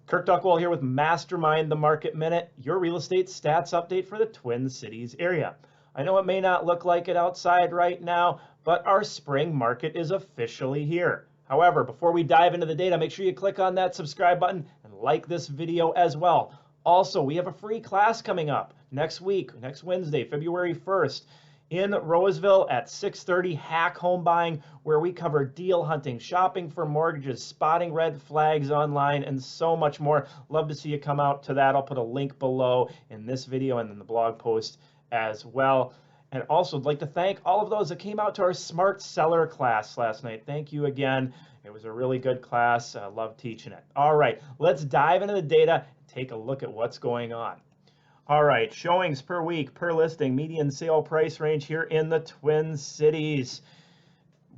Kirk Duckwall here with Mastermind, the Market Minute, your real estate stats update for the Twin Cities area. I know it may not look like it outside right now, but our spring market is officially here. However, before we dive into the data, make sure you click on that subscribe button and like this video as well. Also, we have a free class coming up next week, next Wednesday, February 1st. In Roseville at 6:30, Hack Home Buying, where we cover deal hunting, shopping for mortgages, spotting red flags online, and so much more. Love to see you come out to that. I'll put a link below in this video and in the blog post as well. And also, I'd like to thank all of those that came out to our Smart Seller class last night. Thank you again. It was a really good class. I love teaching it. All right, let's dive into the data and take a look at what's going on. All right, showings per week, per listing, median sale price range here in the Twin Cities.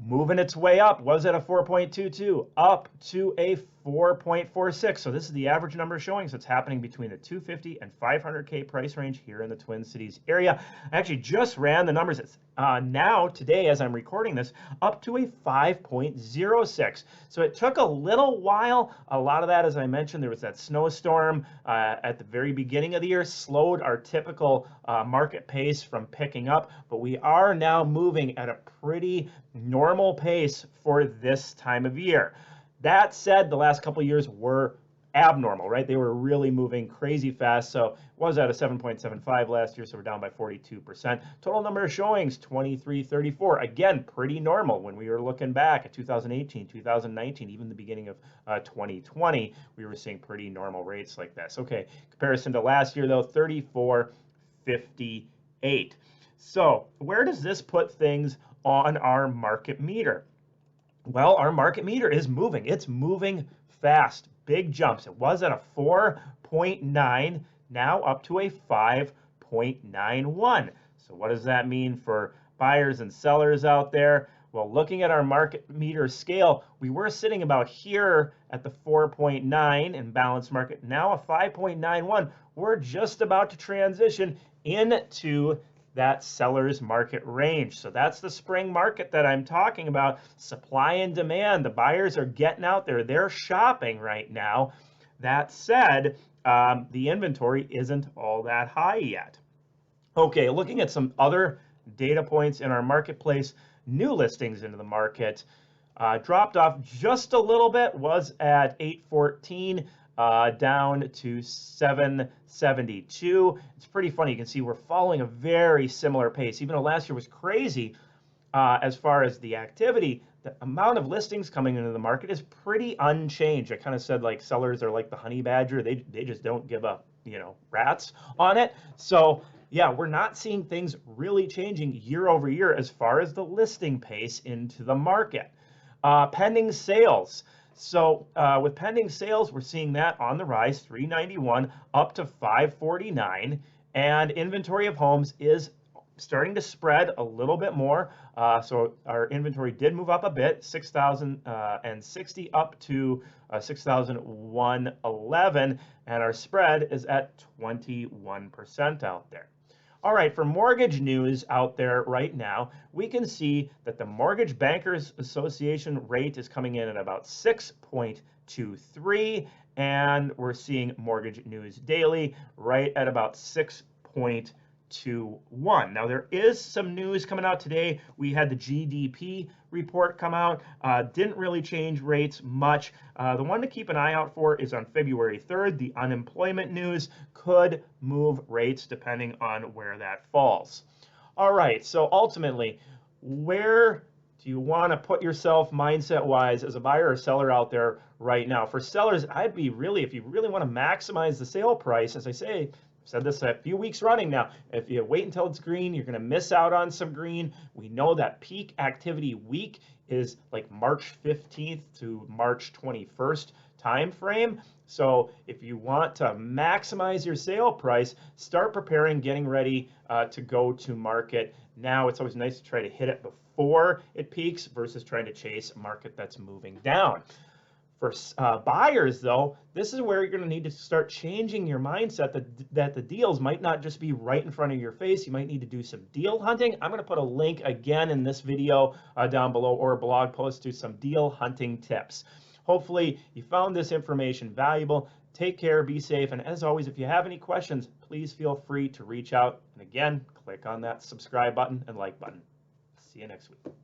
Moving its way up, was at a 4.22, up to a 4.46. So this is the average number of showings that's happening between the 250 and 500K price range here in the Twin Cities area. I actually just ran the numbers. It's now, today, as I'm recording this, up to a 5.06. So it took a little while. A lot of that, as I mentioned, there was that snowstorm at the very beginning of the year, slowed our typical market pace from picking up, but we are now moving at a pretty normal pace for this time of year. That said, the last couple of years were abnormal, right? They were really moving crazy fast. So it was at a 7.75 last year, so we're down by 42%. Total number of showings, 2334. Again, pretty normal when we were looking back at 2018, 2019, even the beginning of 2020, we were seeing pretty normal rates like this. Okay, comparison to last year though, 3458. So where does this put things on our market meter? Well, our market meter is moving. It's moving fast. Big jumps. It was at a 4.9, now up to a 5.91. So what does that mean for buyers and sellers out there? Well, looking at our market meter scale, we were sitting about here at the 4.9 in balanced market, now a 5.91. We're just about to transition into that seller's market range. So that's the spring market that I'm talking about. Supply and demand. The buyers are getting out there. They're shopping right now. That said, the inventory isn't all that high yet. Okay, looking at some other data points in our marketplace, new listings into the market dropped off just a little bit, was at 814. Down to 772. It's pretty funny. You can see we're following a very similar pace. Even though last year was crazy as far as the activity, the amount of listings coming into the market is pretty unchanged. I kind of said like sellers are like the honey badger. They just don't give up, rats on it. So yeah, we're not seeing things really changing year over year as far as the listing pace into the market. Pending sales. So with pending sales, we're seeing that on the rise, 391 up to 549, and inventory of homes is starting to spread a little bit more. So our inventory did move up a bit, 6,060 up to 6,111, and our spread is at 21% out there. All right, for mortgage news out there right now, we can see that the Mortgage Bankers Association rate is coming in at about 6.23, and we're seeing Mortgage News Daily right at about 6.21. Now, there is some news coming out today. We had the GDP report come out. Didn't really change rates much. The one to keep an eye out for is on February 3rd. The unemployment news could move rates depending on where that falls. All right, so ultimately, where do you want to put yourself mindset-wise as a buyer or seller out there right now? For sellers, I'd be really, if you really want to maximize the sale price, as I say, I've said this a few weeks running now, if you wait until it's green, you're going to miss out on some green. We know that peak activity week is like March 15th to March 21st time frame. So if you want to maximize your sale price, start preparing, getting ready to go to market. Now it's always nice to try to hit it before it peaks versus trying to chase a market that's moving down. For buyers, though, this is where you're going to need to start changing your mindset that the deals might not just be right in front of your face. You might need to do some deal hunting. I'm going to put a link again in this video down below, or a blog post to some deal hunting tips. Hopefully you found this information valuable. Take care, be safe, and as always, if you have any questions, please feel free to reach out. And again, click on that subscribe button and like button. See you next week.